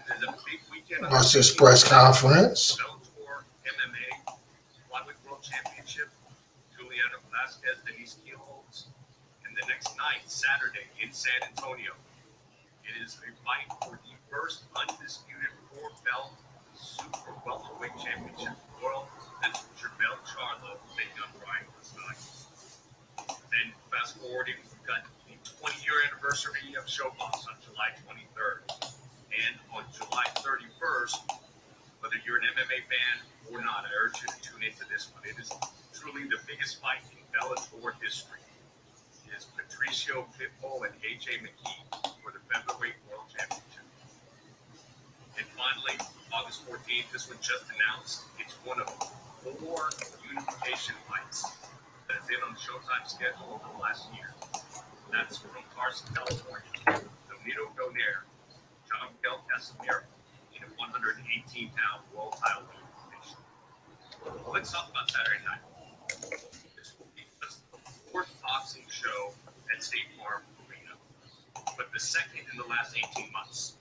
There's a big weekend. Watch this press conference. Bellator MMA Flyweight World Championship. Juliana Velasquez, Denise Kiel holds. And the next night, Saturday, in San Antonio, it is a fight for the first undisputed four-belt super welterweight championship in the world. That's Jermell Charlo taking on Brian Costagno. Then fast forwarding, we've got the 20-year anniversary of Showbox on July 23rd. And on July 31st, whether you're an MMA fan or not, I urge you to tune into this one. It is truly the biggest fight in Bellator history. It is Patricio Pitbull and AJ McKee for the Featherweight World Championship. And finally, August 14th, this one just announced. It's one of 4 unification fights that has been on the Showtime schedule over the last year. That's from Carson, California, Domingo Donaire, John Miguel Casimiro in a 118-pound world title unification. Let's talk about Saturday night. This will be the 4th boxing show at State Farm Arena, but the second in the last 18 months.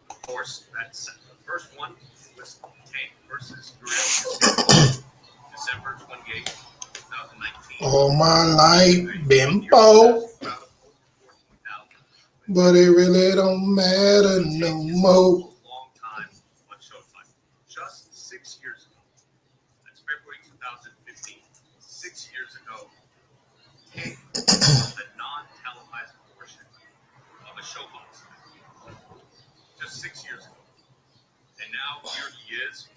Of course, that's the first one was Tank versus Barrios, December 28, 2019. All my life, bimbo. But it really don't matter no more. Long time on Showtime. Just 6 years ago. That's February 2015. 6 years ago, Tank was the non-televised portion of a Showbox. Just 6 years ago. And now here he is,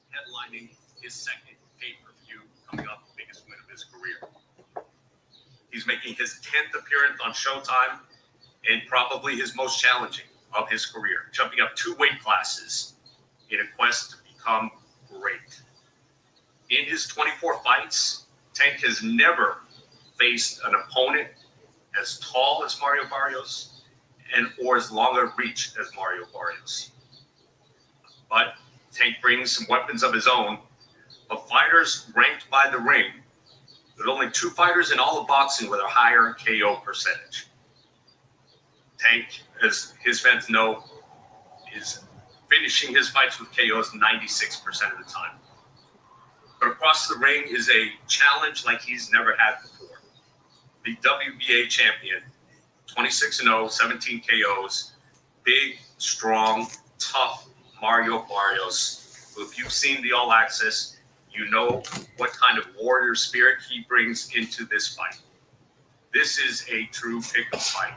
headlining his second pay-per-view, coming off the biggest win of his career. He's making his 10th appearance on Showtime, and probably his most challenging of his career, jumping up 2 weight classes in a quest to become great. In his 24 fights, Tank has never faced an opponent as tall as Mario Barrios or as long a reach as Mario Barrios. But Tank brings some weapons of his own. Of fighters ranked by the ring, there's only 2 fighters in all of boxing with a higher KO percentage. Tank, as his fans know, is finishing his fights with KOs 96% of the time. But across the ring is a challenge like he's never had before. The WBA champion, 26-0, 17 KOs, big, strong, tough Mario Barrios, who, if you've seen the All Access, you know what kind of warrior spirit he brings into this fight. This is a true pick-up fight.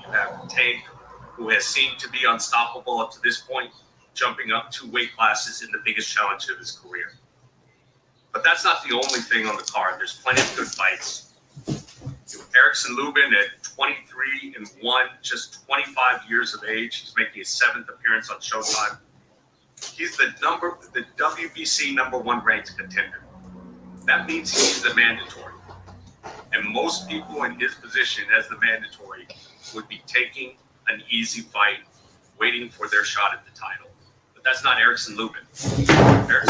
You have Tank, who has seemed to be unstoppable up to this point, jumping up 2 weight classes in the biggest challenge of his career. But that's not the only thing on the card. There's plenty of good fights. Erickson Lubin at 23-1, just 25 years of age. He's making his 7th appearance on Showtime. He's the WBC #1 ranked contender. That means he's the mandatory. And most people in his position as the mandatory would be taking an easy fight, waiting for their shot at the title. But that's not Erickson Lubin.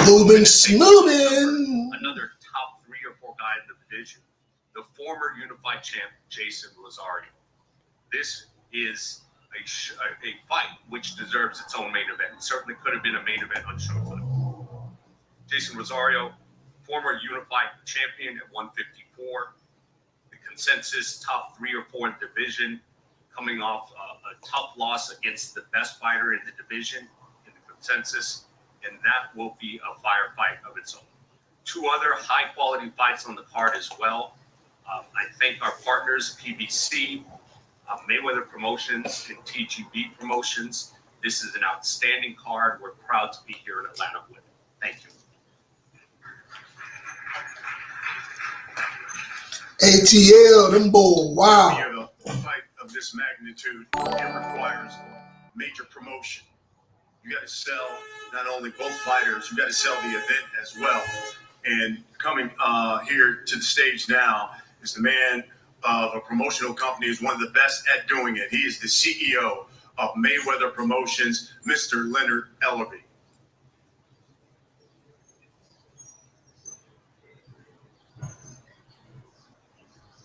Lubin Snoobin. Another top 3 or 4 guy in the division. The former unified champ, Jason Rosario. This is a fight which deserves its own main event. It certainly could have been a main event on Showtime. Jason Rosario, former unified champion at 154. The consensus top 3 or 4 in the division, coming off a tough loss against the best fighter in the division in the consensus, and that will be a firefight of its own. 2 other high-quality fights on the card as well. I thank our partners, PBC, Mayweather Promotions, and TGB Promotions. This is an outstanding card. We're proud to be here in Atlanta with it. Thank you. ATL, them boy, wow. A fight of this magnitude, it requires major promotion. You got to sell not only both fighters, you got to sell the event as well. And coming here to the stage now is the man of a promotional company who's one of the best at doing it. He is the CEO of Mayweather Promotions, Mr. Leonard Ellerby.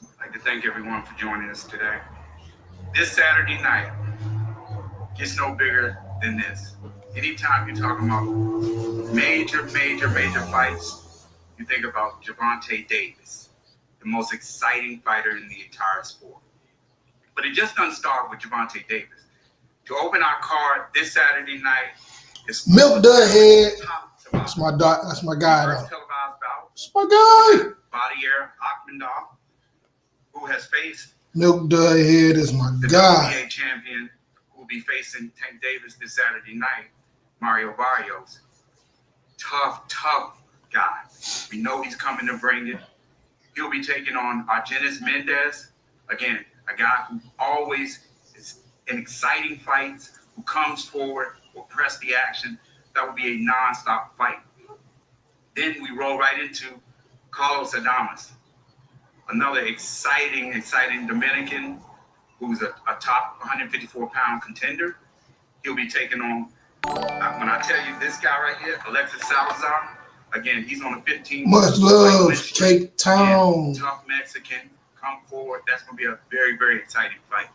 I'd like to thank everyone for joining us today. This Saturday night, gets no bigger than this. Anytime you're talking about major fights, you think about Gervonta Davis, the most exciting fighter in the entire sport. But it just doesn't start with Gervonta Davis. To open our card this Saturday night is Milk Dud Head. That's my guy. First Though. televised bout. That's my guy. Barrios Akhmedov, who has faced Milk Dud Head is my the guy. WBA champion, who will be facing Tank Davis this Saturday night, Mario Barrios. Tough guy. We know he's coming to bring it. He'll be taking on Argenis Mendez. Again, a guy who always is in exciting fights, who comes forward, will press the action. That will be a non-stop fight. Then we roll right into Carlos Adames, another exciting Dominican who's a top 154-pound contender. He'll be taking on, when I tell you this guy right here, Alexis Salazar, again, he's on a 15. Much love, Cape Town. Tough Mexican, come forward. That's going to be a very exciting fight.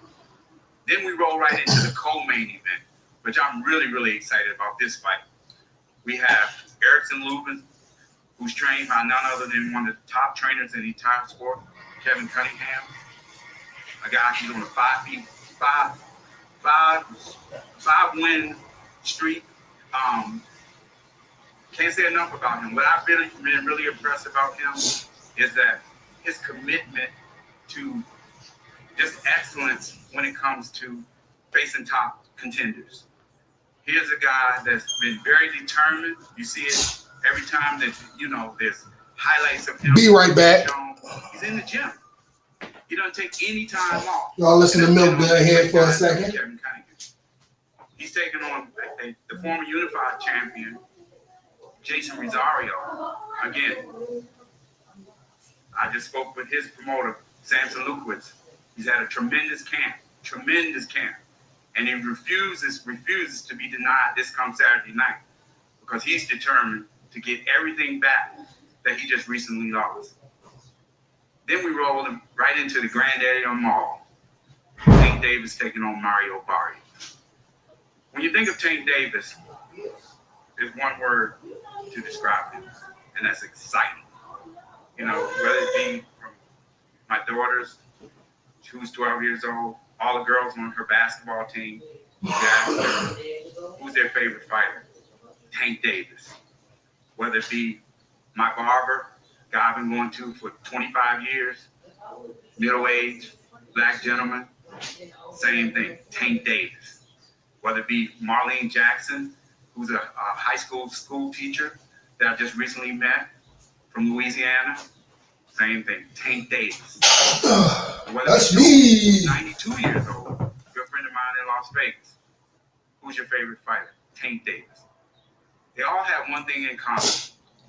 Then we roll right into the co-main event, which I'm really excited about this fight. We have Erickson Lubin, who's trained by none other than one of the top trainers in the entire sport, Kevin Cunningham, a guy who's on a five win streak. Can't say enough about him. What I've been really impressed about him is that his commitment to just excellence when it comes to facing top contenders. Here's a guy that's been very determined. You see it every time that, there's highlights of him. Be right back. He's in the gym. He doesn't take any time off. Y'all listen to Milk Dud Head for a second. He's taking on the former Unified champion, Jason Rosario. Again, I just spoke with his promoter, Samson Lukowitz. He's had a tremendous camp. And he refuses to be denied this come Saturday night because he's determined to get everything back that he just recently lost. Then we roll him right into the granddaddy of them all. Tank Davis taking on Mario Barrios. When you think of Tank Davis, there's one word to describe him, and that's exciting. Whether it be from my daughters, who's 12 years old, all the girls on her basketball team, who's their favorite fighter? Tank Davis. Whether it be my barber, guy I've been going to for 25 years, middle-aged, black gentleman, same thing, Tank Davis. Whether it be Marlene Jackson, who's a high school teacher that I just recently met from Louisiana, same thing, Tank Davis. That's me. 92 years old, good friend of mine in Las Vegas. Who's your favorite fighter? Tank Davis. They all have one thing in common.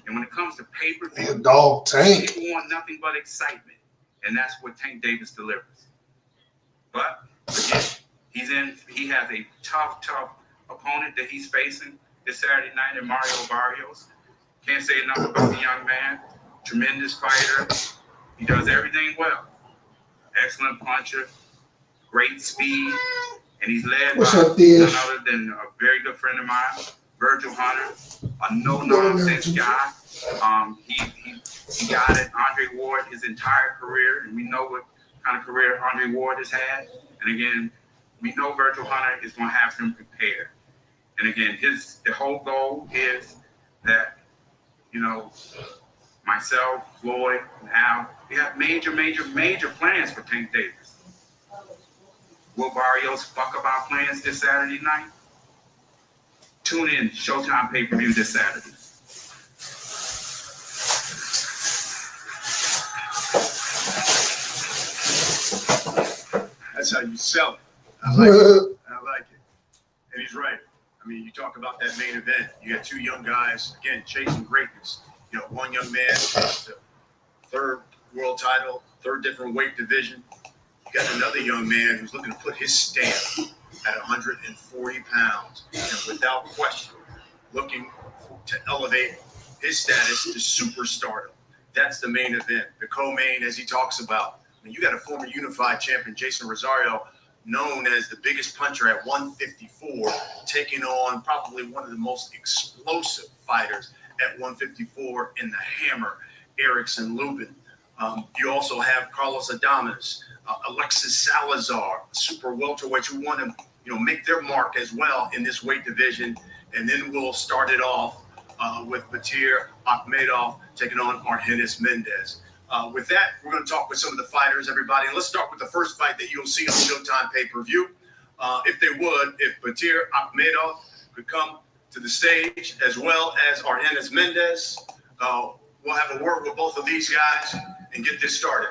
And when it comes to pay-per-view, dog Tank, people want nothing but excitement. And that's what Tank Davis delivers. But again, he has a tough opponent that he's facing this Saturday night in Mario Barrios. Can't say enough about the young man. Tremendous fighter. He does everything well. Excellent puncher, great speed, and he's led by none other than a very good friend of mine, Virgil Hunter, a no-nonsense guy. He got it, Andre Ward, his entire career, and we know what kind of career Andre Ward has had. And again, we know Virgil Hunter is going to have him prepared. And again, the whole goal is that, myself, Floyd, and Al, we have major plans for Tank Davis. Will Barrios fuck up our plans this Saturday night? Tune in, Showtime pay-per-view this Saturday. That's how you sell it. I like it. And he's right. I mean, you talk about that main event. You got two young guys, again, chasing greatness. One young man, the third world title, third different weight division. You got another young man who's looking to put his stamp at 140 pounds. And without question, looking to elevate his status to superstardom. That's the main event. The co-main, as he talks about. I mean, you got a former unified champion, Jason Rosario, known as the biggest puncher at 154, taking on probably one of the most explosive fighters at 154 in the Hammer, Erickson Lubin. You also have Carlos Adames, Alexis Salazar, super welterweights who want to make their mark as well in this weight division. And then we'll start it off with Batir Akhmedov taking on Argenis Mendez. With that, we're going to talk with some of the fighters, everybody. And let's start with the first fight that you'll see on Showtime pay-per-view. If Batir Akhmedov could come to the stage, as well as Argenis Mendez, we'll have a word with both of these guys and get this started.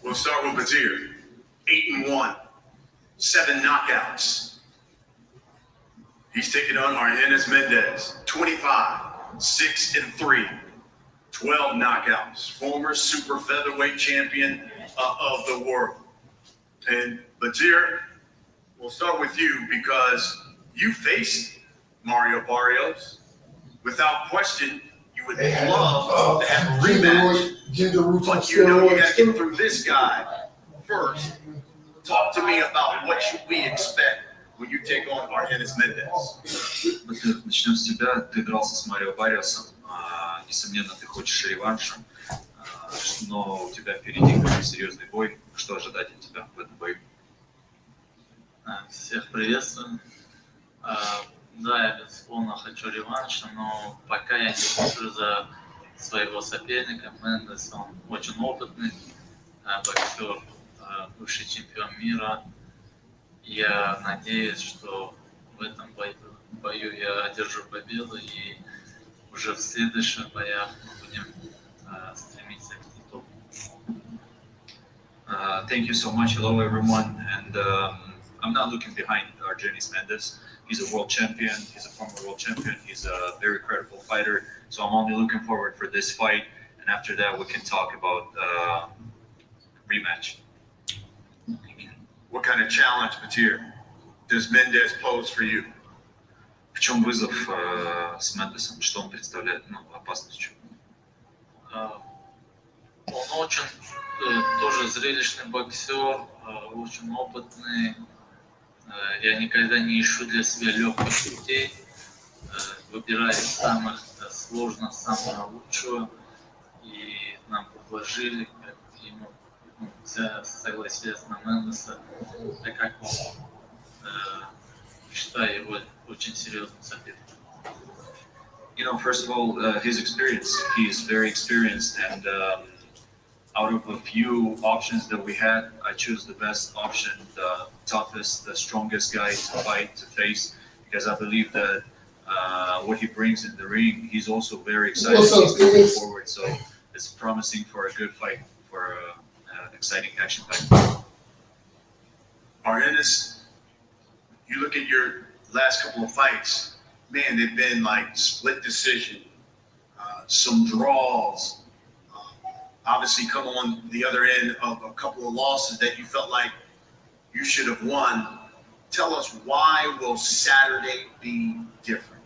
We'll start with Batir. 8-1, 7 knockouts. He's taking on Argenis Mendez. 25, 6-3, 12 knockouts. Former super featherweight champion of the world. And Batir, we'll start with you because you faced Mario Barrios. Without question, you would love to have a rematch. But you got to get through this guy first. Talk to me about what should we expect when you take on Argenis Mendez. Начнем с тебя. Ты дрался с Марио Барриосом. Несомненно, ты хочешь реванша. Но у тебя впереди очень серьезный бой. Что ожидать от тебя в этом бою? Всех приветствую. Да, я безусловно хочу реванша, но пока я не смотрю за своего соперника. Мендес, он очень опытный боксер, бывший чемпион мира. Я надеюсь, что в этом бою я одержу победу, и уже в следующих боях мы будем стремиться к титулу. Thank you so much. Hello, everyone. And I'm not looking behind Argenis Mendez. He's a world champion. He's a former world champion. He's a very credible fighter. So I'm only looking forward for this fight. And after that, we can talk about rematch. What kind of challenge, Batir, does Mendez pose for you? В чем вызов с Мендесом? Что он представляет опасностью? Он очень тоже зрелищный боксер, очень опытный. Я никогда не ищу для себя легких путей, выбираю самых сложных, самого лучшего. И нам предложили, как ему согласились на Мендеса, так как он считаю его очень серьезным соперником. You know, first of all, his experience. He's very experienced, and out of a few options that we had, I chose the best option, the toughest, the strongest guy to fight, to face, because I believe that what he brings in the ring, he's also very excited. He's looking forward, so it's promising for a good fight, for an exciting action fight. Argenis, you look at your last couple of fights, man, they've been like split decision, some draws. Obviously, come on the other end of a couple of losses that you felt like you should have won. Tell us, why will Saturday be different?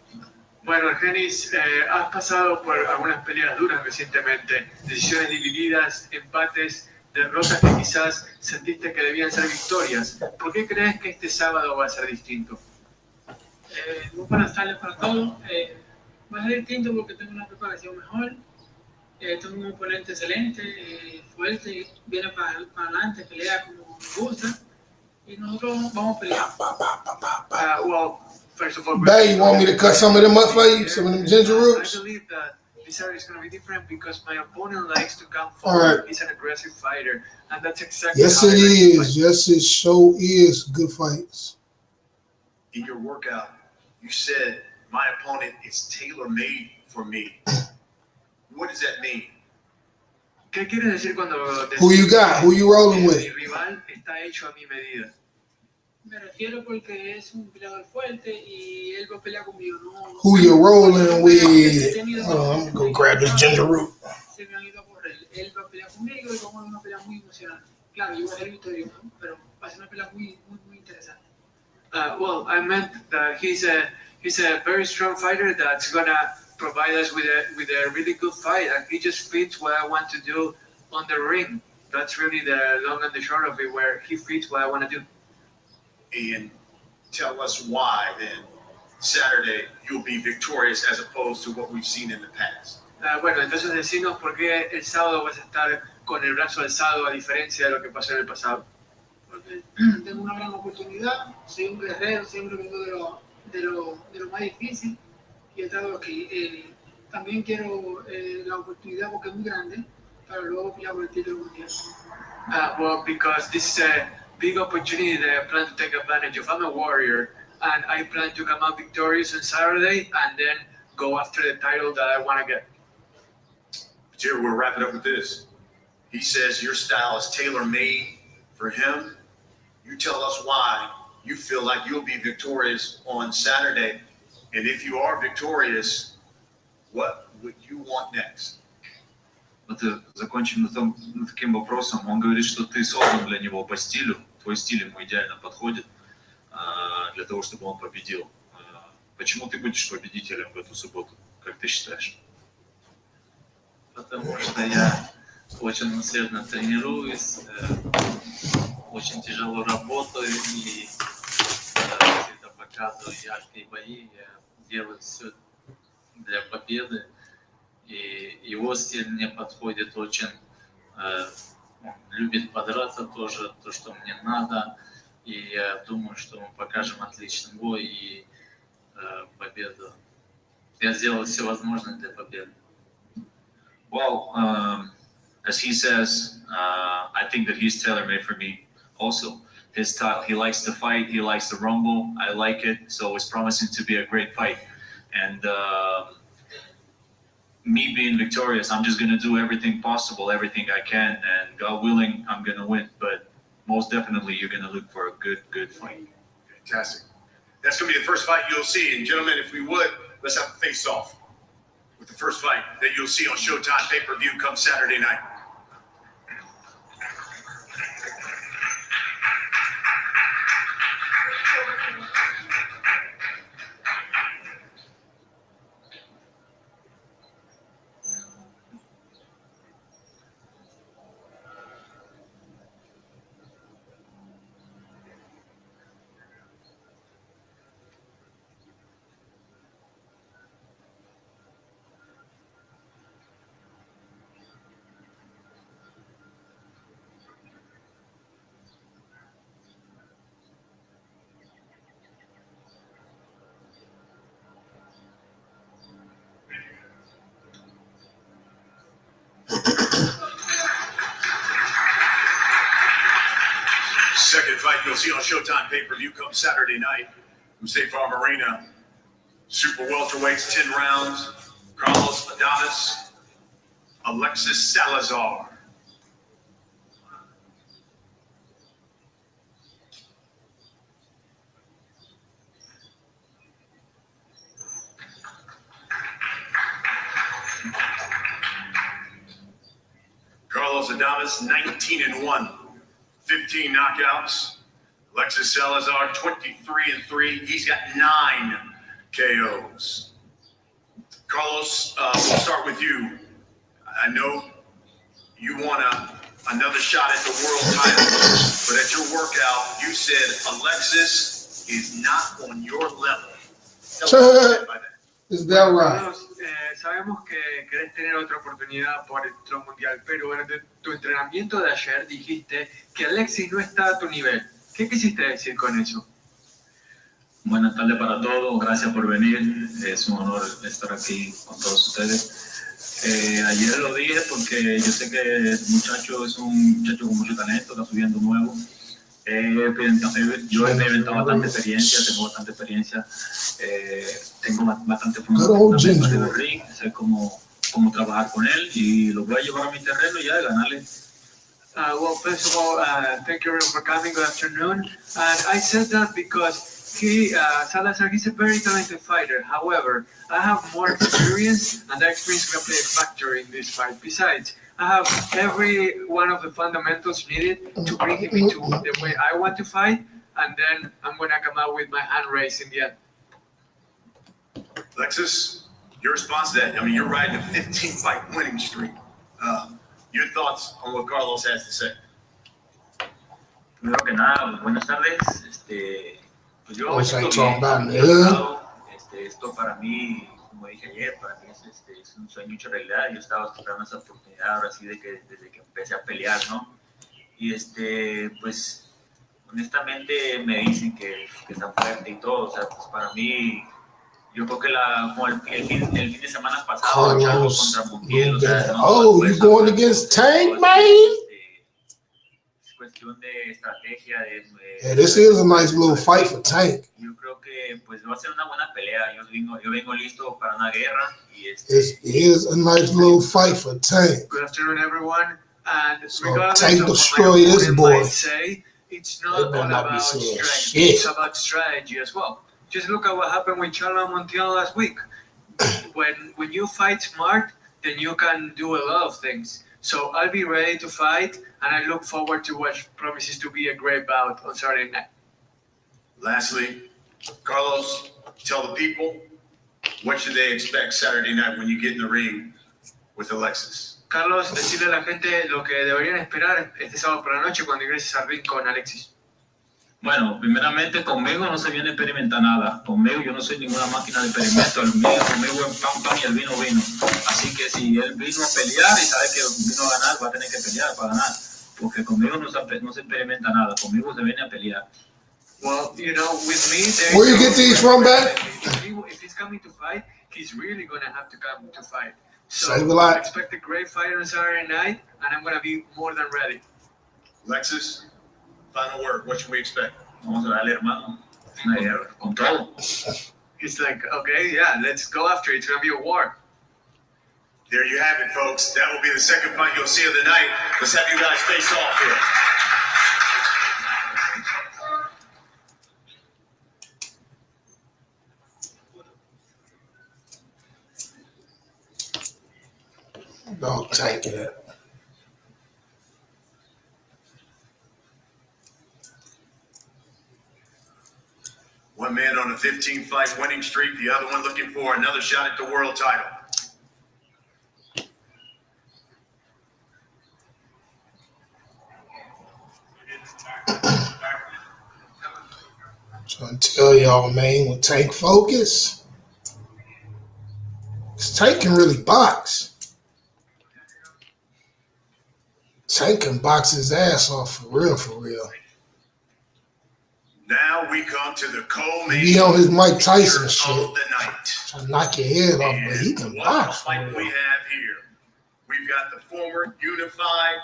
Bueno, Argenis, has pasado por algunas peleas duras recientemente, decisiones divididas, empates, derrotas que quizás sentiste que debían ser victorias. ¿Por qué crees que este sábado va a ser distinto? Muy buenas tardes para todos. Va a ser distinto porque tengo una preparación mejor. Tengo un oponente excelente, fuerte, viene para adelante, pelea como me gusta. Y nosotros vamos a pelear. Well, first of all, Bay, you want me to cut some of them up for you? Some of them ginger I roots? believe that this area is going to be different because my opponent likes to come All forward. right. He's an aggressive fighter, and that's exactly Yes, how it I like to is. fight. Yes, it sure is. Good fights. In your workout, you said, my opponent is tailor-made for me. What does that mean? ¿Qué quieres decir cuando Who you got? Who you rolling mi with? rival está hecho a mi medida? Me refiero porque es un peleador fuerte y él va a pelear conmigo. No, Who you rolling with? Hold on, I'm gonna go grab this ginger root. Se me han ido a correr. Él va a pelear conmigo y vamos a una pelea muy emocionante. Claro, yo voy a ser victorioso, pero va a ser una pelea muy interesante. Well, I meant that he's a very strong fighter that's gonna provide us with a really good fight, and he just fits what I want to do on the ring. That's really the long and the short of it, where he fits what I want to do. And tell us why then Saturday you'll be victorious as opposed to what we've seen in the past. Bueno, entonces decinos por qué el sábado vas a estar con el brazo alzado a diferencia de lo que pasó en el pasado. Porque tengo una gran oportunidad, soy un guerrero, siempre vengo de lo más difícil y he estado aquí. También quiero la oportunidad, porque es muy grande, para luego pelear por el título mundial. Well, because this is a big opportunity that I plan to take advantage of. I'm a warrior, and I plan to come out victorious on Saturday and then go after the title that I want to get. Jerry, we'll wrap it up with this. He says your style is tailor-made for him. You tell us why you feel like you'll be victorious on Saturday. And if you are victorious, what would you want next? Вот закончим таким вопросом. Он говорит, что ты создан для него по стилю. Твой стиль ему идеально подходит для того, чтобы он победил. Почему ты будешь победителем в эту субботу? Как ты считаешь? Потому что я очень усердно тренируюсь, очень тяжело работаю и всегда показываю яркие бои. Я делаю все для победы. И его стиль мне подходит очень. Он любит подраться тоже, то, что мне надо. И я думаю, что мы покажем отличный бой и победу. Я сделал все возможное для победы. Well, as he says, I think that he's tailor-made for me also. His style, he likes to fight, he likes to rumble. I like it, so it's promising to be a great fight. And me being victorious, I'm just going to do everything possible, everything I can, and God willing, I'm going to win. But most definitely, you're going to look for a good fight. Fantastic. That's going to be the first fight you'll see. And gentlemen, if we would, let's have a face-off with the first fight that you'll see on Showtime pay-per-view come Saturday night. Second fight you'll see on Showtime pay-per-view come Saturday night from State Farm Arena. Super welterweights, 10 rounds. Carlos Adonis, Alexis Salazar. Carlos Adonis, 19-1. 15 knockouts. Alexis Salazar, 23-3. He's got 9 KOs. Carlos, we'll start with you. I know you want another shot at the world title, but at your workout, you said Alexis is not on your level. Tell us what you meant by that. Is that right? Sabemos que querés tener otra oportunidad por el título mundial, pero durante tu entrenamiento de ayer dijiste que Alexis no está a tu nivel. ¿Qué quisiste decir con eso? Buenas tardes para todos, gracias por venir. Es un honor estar aquí con todos ustedes. Ayer lo dije porque yo sé que el muchacho es un muchacho con mucho talento, está subiendo nuevo. Yo he inventado bastante experiencia, tengo bastante fundamento de ring, sé cómo trabajar con él y lo voy a llevar a mi terreno ya de ganarle. Well, first of all, thank you for coming. Good afternoon. And I said that because Salazar, he's a very talented fighter. However, I have more experience, and that experience can play a factor in this fight. Besides, I have every one of the fundamentals needed to bring him into the way I want to fight, and then I'm going to come out with my hand raised in the end. Alexis, your response to that? I mean, you're riding a 15-fight winning streak. Your thoughts on what Carlos has to say? Primero que nada, buenas tardes. Pues yo me What's siento I talking bien, about, muy nigga? motivado. Esto para mí, como dije ayer, para mí es un sueño hecho realidad. Yo estaba esperando esa oportunidad ahora sí desde que empecé a pelear, ¿no? Y pues honestamente me dicen que está fuerte y todo. O sea, pues para mí, yo creo que como el fin de semana pasado, luchando Carlos, contra Montiel, o sea, no oh, you going against Tank, man? Cuestión de estrategia. Yeah, this is a nice little fight for Tank. Yo creo que pues va a ser una buena pelea. Yo vengo listo para una guerra y This is a nice little fight for Tank. Good afternoon, everyone. And So regardless Tank of what destroy my this opponent boy. might say, it's They not better all not be about saying strength. shit. It's about strategy as well. Just look at what happened with Charlo Montiel last week. When you fight smart, then you can do a lot of things. So I'll be ready to fight, and I look forward to what promises to be a great bout on Saturday night. Lastly, Carlos, tell the people, what should they expect Saturday night when you get in the ring with Alexis? Carlos, decirle a la gente lo que deberían esperar este sábado por la noche cuando ingreses al ring con Alexis. Bueno, primeramente conmigo no se viene a experimentar nada. Conmigo yo no soy ninguna máquina de experimento. Conmigo es pam pam y el vino vino. Así que si él vino a pelear y sabe que vino a ganar, va a tener que pelear para ganar. Porque conmigo no se experimenta nada. Conmigo se viene a pelear. Well, you know, with me, Where you get these from, man? If he's coming to fight, he's really going to have to come to fight. So Save a lot. expect a great fight on Saturday night, and I'm going to be more than ready. Alexis, final word, what should we expect? Vamos a darle, hermano, una guerra con todo. He's like, okay, yeah, let's go after it. It's going to be a war. There you have it, folks. That will be the second fight you'll see of the night. Let's have you guys face off here. Dog Tank it. One man on a 15-fight winning streak, the other one looking for another shot at the world title. Trying to tell y'all, man, with Tank focus, 'cause Tank can really box. Tank can box his ass off for real, for real. Now we come to the co-main He on his Mike Tyson of shit, the night. trying to knock your head off, but he And can what box a for fight we real. have here. We've got the former unified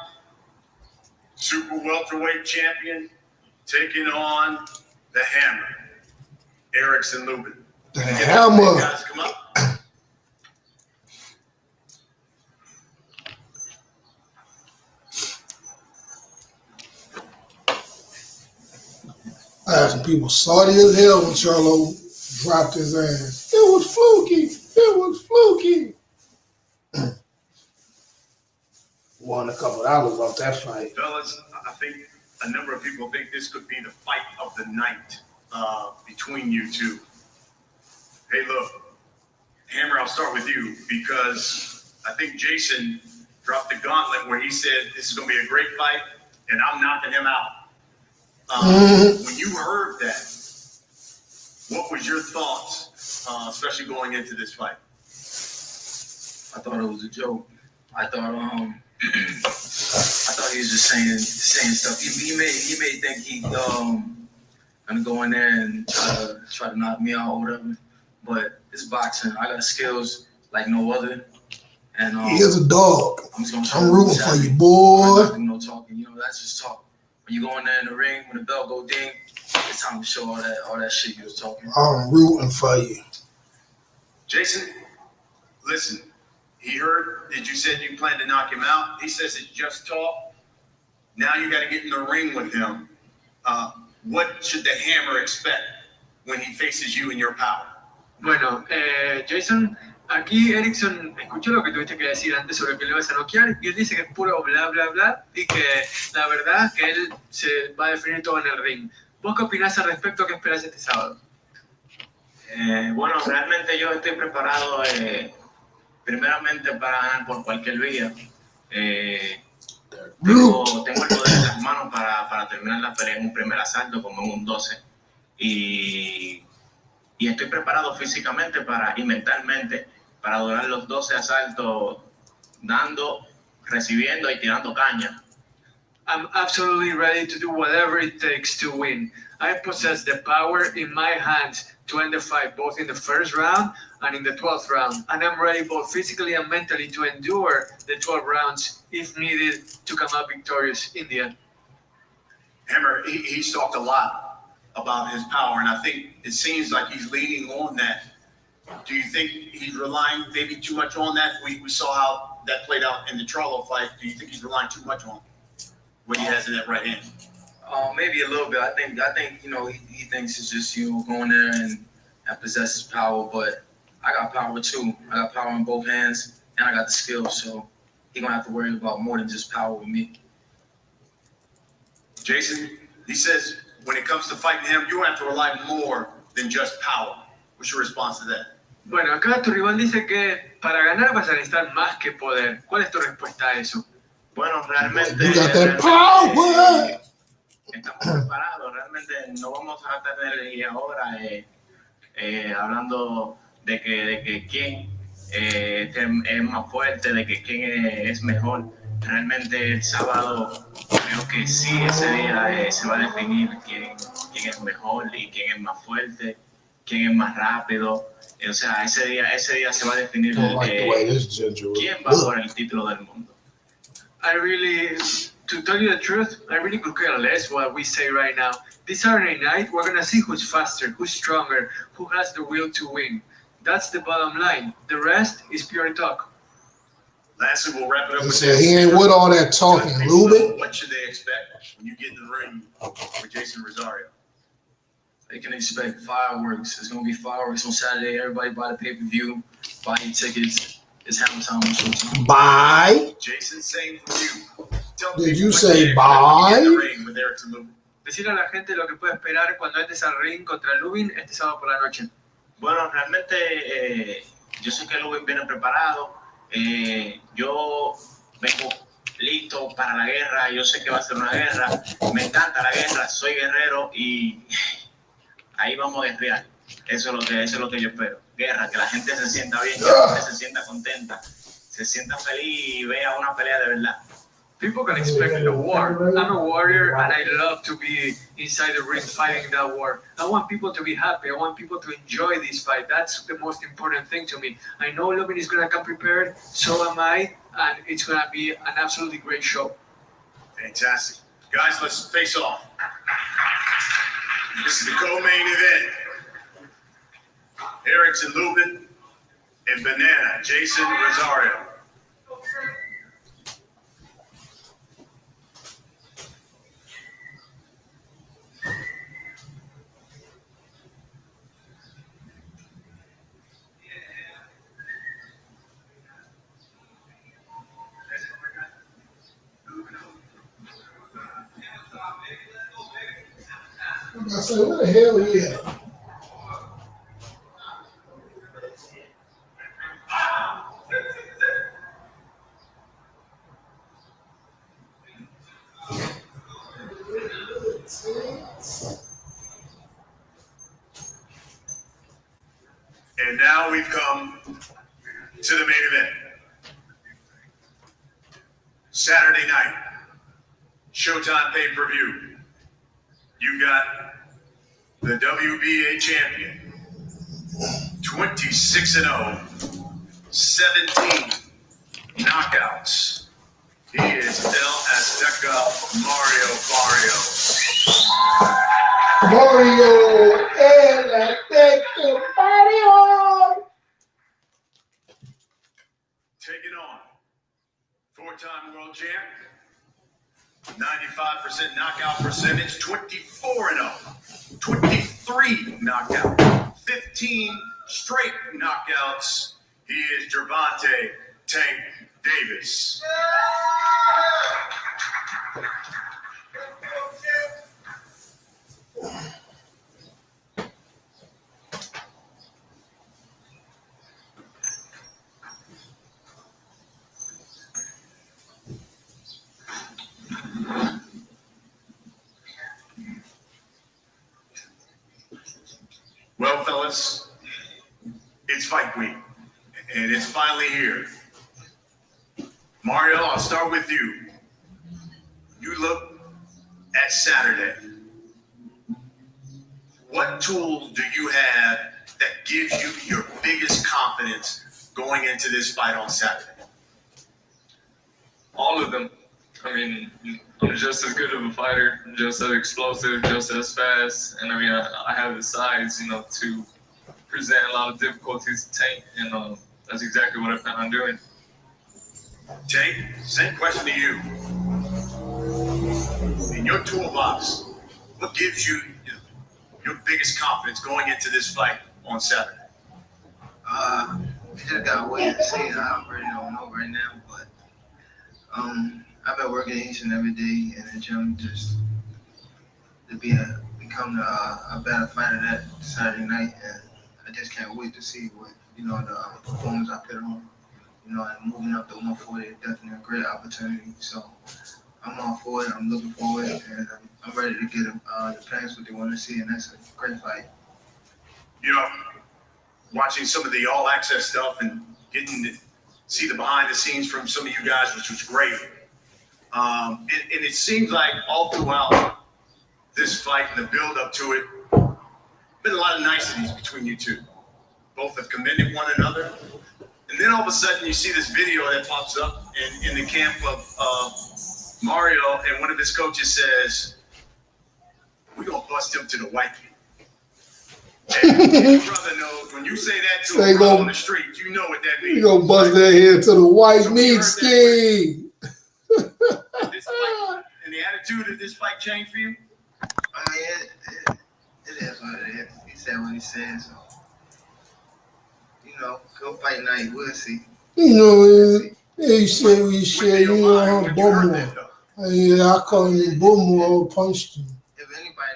super welterweight champion taking on the Hammer, Erickson Lubin. The Get those Hammer. guys come up. I had some people salty as hell when Charlo dropped his ass. It was fluky. It was fluky. Won a couple dollars off that fight. Fellas, I think a number of people think this could be the fight of the night between you two. Hey, look, Hammer, I'll start with you because I think Jason dropped the gauntlet where he said this is going to be a great fight and I'm knocking him out. When you heard that, what was your thoughts, especially going into this fight? I thought it was a joke. I thought I thought he was just saying stuff. He may think he gonna go in there and try to knock me out or whatever. But it's boxing. I got skills like no other. And He is a dog. I'm rooting for you, boy. No talking. You know, that's just talk. When you go in there in the ring, when the bell go ding, it's time to show all that shit you was talking. I'm rooting for you. Jason, listen, he heard that you said you planned to knock him out. He says it's just talk. Now you got to get in the ring with him. What should the Hammer expect when he faces you in your power? Bueno, Jason, aquí Erickson escuchó lo que tuviste que decir antes sobre que le vas a noquear y él dice que es puro bla bla bla y que la verdad que él se va a definir todo en el ring. ¿Vos qué opinás al respecto? ¿Qué esperás este sábado? Bueno, realmente yo estoy preparado primeramente para ganar por cualquier vía. Tengo el poder en las manos para terminar la pelea en un primer asalto como en un 12. Y estoy preparado físicamente y mentalmente para durar los 12 asaltos dando, recibiendo y tirando caña. I'm absolutely ready to do whatever it takes to win. I possess the power in my hands to end the fight both in the first round and in the 12th round. And I'm ready both physically and mentally to endure the 12 rounds if needed to come out victorious in the end. Hammer, he's talked a lot about his power, and I think it seems like he's leaning on that. Do you think he's relying maybe too much on that? We saw how that played out in the Charlo fight. Do you think he's relying too much on what he has in that right hand? Maybe a little bit. I think he thinks it's just going there and possess his power, but I got power too. I got power in both hands, and I got the skill, so he's gonna have to worry about more than just power with me. Jason, he says when it comes to fighting him, you have to rely more than just power. What's your response to that? Bueno, acá tu rival dice que para ganar vas a necesitar más que poder. ¿Cuál es tu respuesta a eso? Bueno, realmente, You got that power. Estamos preparados. Realmente no vamos a gastar energía ahora hablando de que quién es más fuerte, de que quién es mejor. Realmente el sábado creo que sí, ese día se va a definir quién es mejor y quién es más fuerte, quién es más rápido. O sea, ese día se va a definir quién va por el título del mundo. To tell you the truth, I really could care less what we say right now. This Saturday night, we're gonna see who's faster, who's stronger, who has the will to win. That's the bottom line. The rest is pure talk. Lastly, we'll wrap it up He with said this. he ain't with all that talking, Lubin. What should they expect when you get in the ring with Jason Rosario? They can expect fireworks. It's gonna be fireworks on Saturday. Everybody buy the pay-per-view, buy your tickets. It's Hammer Time on Showtime. Bye. Jason, same for you. Did you say bye? Decirle a la gente lo que puede esperar cuando entres al ring contra Lubin este sábado por la noche. Bueno, realmente yo sé que Lubin viene preparado. Yo vengo listo para la guerra. Yo sé que va a ser una guerra. Me encanta la guerra. Soy guerrero y ahí vamos a guerrear. Eso es lo que yo espero. Guerra, que la gente se sienta bien, que la gente se sienta contenta, se sienta feliz y vea una pelea de verdad. People can expect a war. I'm a warrior and I love to be inside the ring fighting that war. I want people to be happy. I want people to enjoy this fight. That's the most important thing to me. I know Lubin is going to come prepared, so am I, and it's going to be an absolutely great show. Fantastic. Guys, let's face off. This is the co-main event. Erickson Lubin and Banana, Jason Rosario. I said, where the hell are you at? And now we've come to the main event. Saturday night, Showtime pay-per-view. You got the WBA champion, 26-0, 17 knockouts. He is El Azteca Mario Barrios. Mario, El Azteca Mario. Taking on four-time world champ, 95% knockout percentage, 24-0, 23 knockout, 15 straight knockouts. He is Gervonta Tank Davis. Well, fellas, it's fight week, and it's finally here. Mario, I'll start with you. You look at Saturday. What tools do you have that gives you your biggest confidence going into this fight on Saturday? All of them. I mean, I'm just as good of a fighter, just as explosive, just as fast, and I mean, I have the size, to present a lot of difficulties to Tank, and that's exactly what I plan on doing. Tank, same question to you. In your toolbox, what gives you your biggest confidence going into this fight on Saturday? We just gotta wait and see. I really don't know right now, but I've been working each and every day in the gym just to become a better fighter that Saturday night, and I just can't wait to see what the performance I put on. And moving up to 140 is definitely a great opportunity. So I'm all for it. I'm looking forward, and I'm ready to get the fans what they want to see, and that's a great fight. Watching some of the all access stuff and getting to see the behind the scenes from some of you guys, which was great. And it seems like all throughout this fight and the build up to it, been a lot of niceties between you two. Both have commended one another. And then all of a sudden you see this video that pops up in the camp of Mario, and one of his coaches says, "We're going to bust him to the white meat." Hey, brother knows when you say that to a brother on the street, you know what that means. You gonna bust that head to the white meat scheme. This fight, and the attitude of this fight changed for you? I mean, it is what it is. He said what he said, so go fight night. We'll see. He said what he said. I call him Boom or punched him. If anybody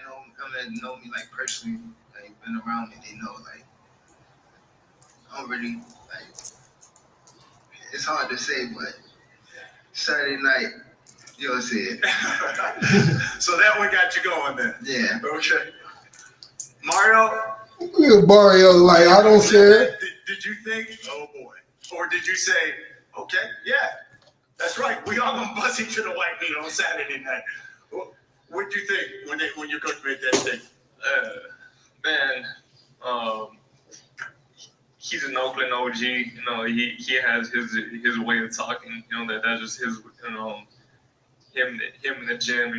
know me like personally, like been around me, they know like I'm really like. It's hard to say, but Saturday night, you'll see it. So that one got you going then? Yeah. Okay. Mario? Look at Barrios like, I don't care. Did you think, oh boy? Or did you say, okay, yeah, that's right. We all gonna bust each to the white meat on Saturday night. What'd you think when your coach made that statement? Man, he's an Oakland OG. He has his way of talking. That's just his. Him in the gym.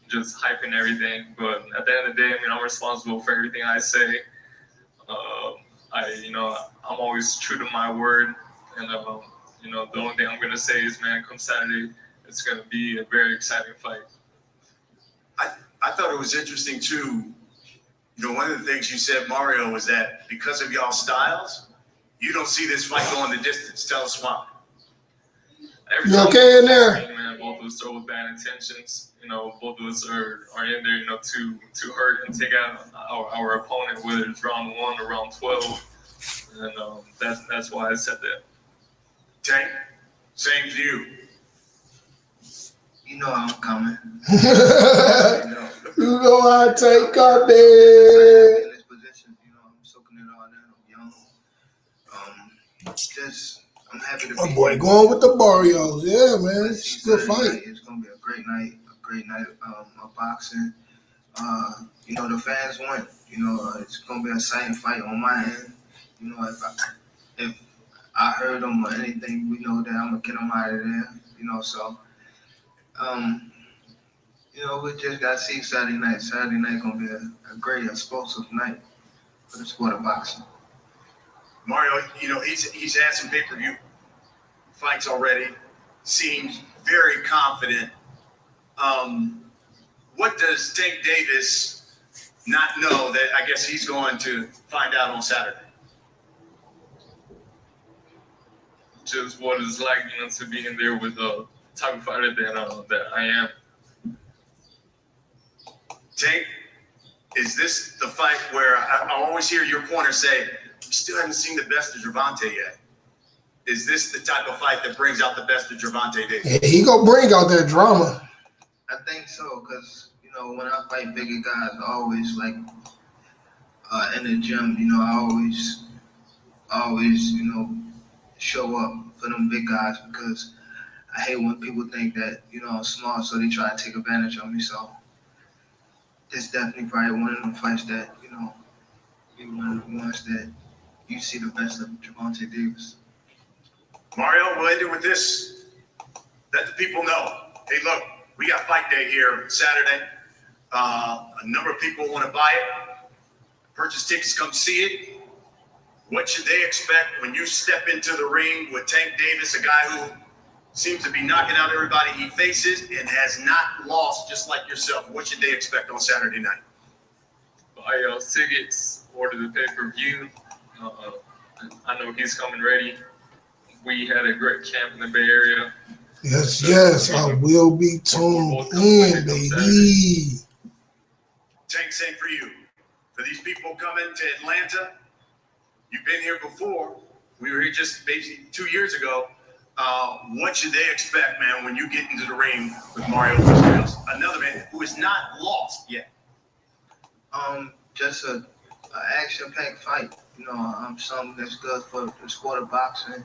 Just hyping everything. But at the end of the day, I'm responsible for everything I say. I'm always true to my word, and the only thing I'm gonna say is, man, come Saturday, it's gonna be a very exciting fight. I thought it was interesting too. One of the things you said, Mario, was that because of y'all styles, you don't see this fight going the distance. Tell us why. You okay in there? Man, both of us start with bad intentions. Both of us are in there, to hurt and take out our opponent, whether it's round 1 or round 12. And that's why I said that. Tank, same to you. You know I'm coming. You know I take up In this position, I'm soaking it all down. I'm young. I'm happy to be my boy going with the Barrios. Yeah, man. It's a good fight. It's gonna be a great night of boxing. The fans want. It's gonna be an exciting fight on my end. If I heard them or anything, we know that I'm gonna get them out of there. So we just gotta see Saturday night. Saturday night gonna be a great explosive night for the sport of boxing. Mario, he's had some pay-per-view fights already. Seems very confident. What does Tank Davis not know that I guess he's going to find out on Saturday? Just what it's like, to be in there with the type of fighter that I am. Tank, is this the fight where I always hear your corner say, we still haven't seen the best of Gervonta yet? Is this the type of fight that brings out the best of Gervonta Davis? Yeah, he gonna bring out that drama. I think so, because, you know, when I fight bigger guys, I always, like, in the gym, you know, I always, you know, show up for them big guys because I hate when people think that, you know, I'm small, so they try to take advantage of me. So it's definitely probably one of them fights that, you know, be one of the ones that you see the best of Gervonta Davis. Mario, we'll end it with this. Let the people know. Hey, look, we got fight day here Saturday. A number of people want to buy it. Purchase tickets, come see it. What should they expect when you step into the ring with Tank Davis, a guy who seems to be knocking out everybody he faces and has not lost, just like yourself? What should they expect on Saturday night? Buy tickets, order the pay-per-view. I know he's coming ready. We had a great camp in the Bay Area. Yes, yes, I will be tuned in, baby. Tank, same for you. For these people coming to Atlanta, you've been here before. We were here just basically 2 years ago. What should they expect, man, when you get into the ring with Mario Barrios, another man who is not lost yet? Just a action-packed fight. You know, something that's good for the sport of boxing.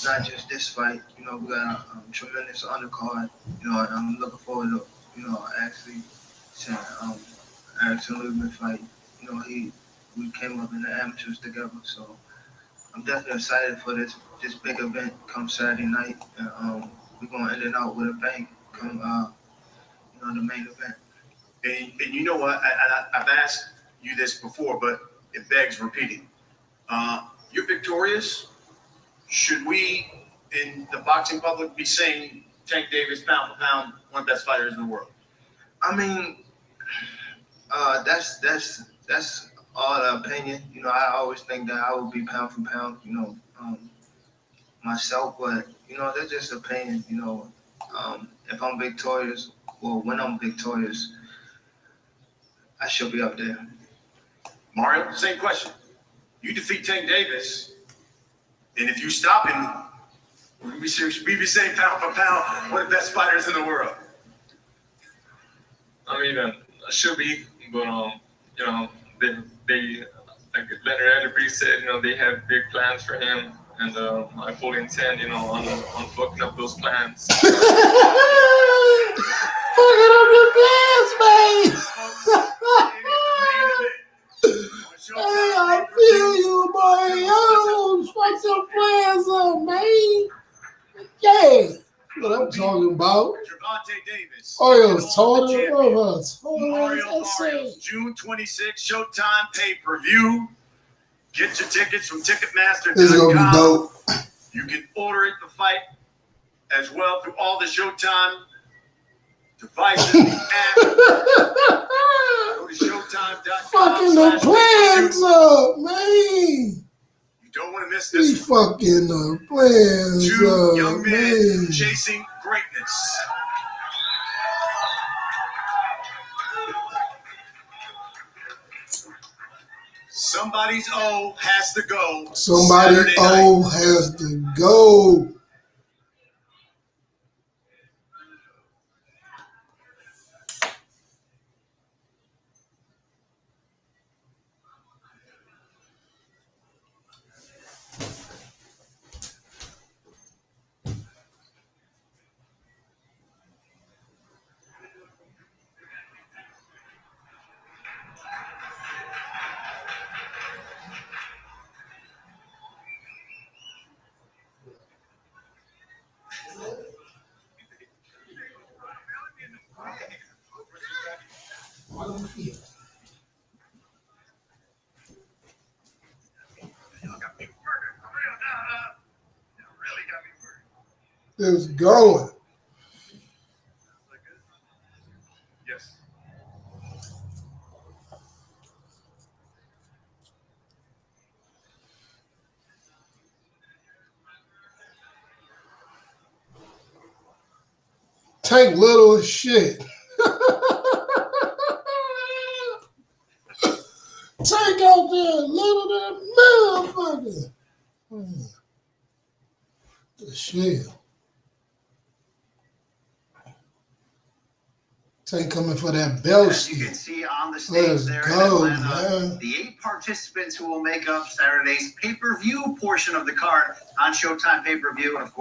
Not just this fight. You know, we got a tremendous undercard. You know, and I'm looking forward to, you know, actually seeing Erickson Lubin fight. You know, we came up in the amateurs together, so I'm definitely excited for this big event come Saturday night. And we're gonna end it out with a bang come you know, the main event. And you know what? I've asked you this before, but it begs repeating. You're victorious. Should we, in the boxing public, be saying Tank Davis, pound for pound, one of the best fighters in the world? I mean, that's all the opinion. You know, I always think that I would be pound for pound, you know, myself, but, you know, that's just opinion. You know, if I'm victorious, well, when I'm victorious, I should be up there. Mario, same question. You defeat Tank Davis, and if you stop him, we be saying pound for pound, one of the best fighters in the world. I mean, I should be, but you know, they like Leonard Atterbury said, you know, they have big plans for him, and I fully intend, you know, on fucking up those plans. Fucking up your plans, man. Hey, I feel you, boy. Yo, fuck your plans up, man. Yeah, what I'm talking about. Gervonta Davis. Barrios told her of us. Mario Barrios, June 26th, Showtime pay-per-view. Get your tickets from Ticketmaster.com. This is gonna be dope. You can order it, the fight, as well through all the Showtime devices, the app. Go to Showtime.com. Fucking the plans up, man. You don't want to miss this. He fucking the plans Two young up, men man. chasing greatness. Somebody's O has to go. Somebody Saturday O night. has to go. It's going. Yes. Tank little as shit. The shit. Tank coming for that belt As you still. can see on the stage Let's there go, in Atlanta, man. the 8 participants who will make up Saturday's pay-per-view portion of the card on Showtime pay-per-view. And of course,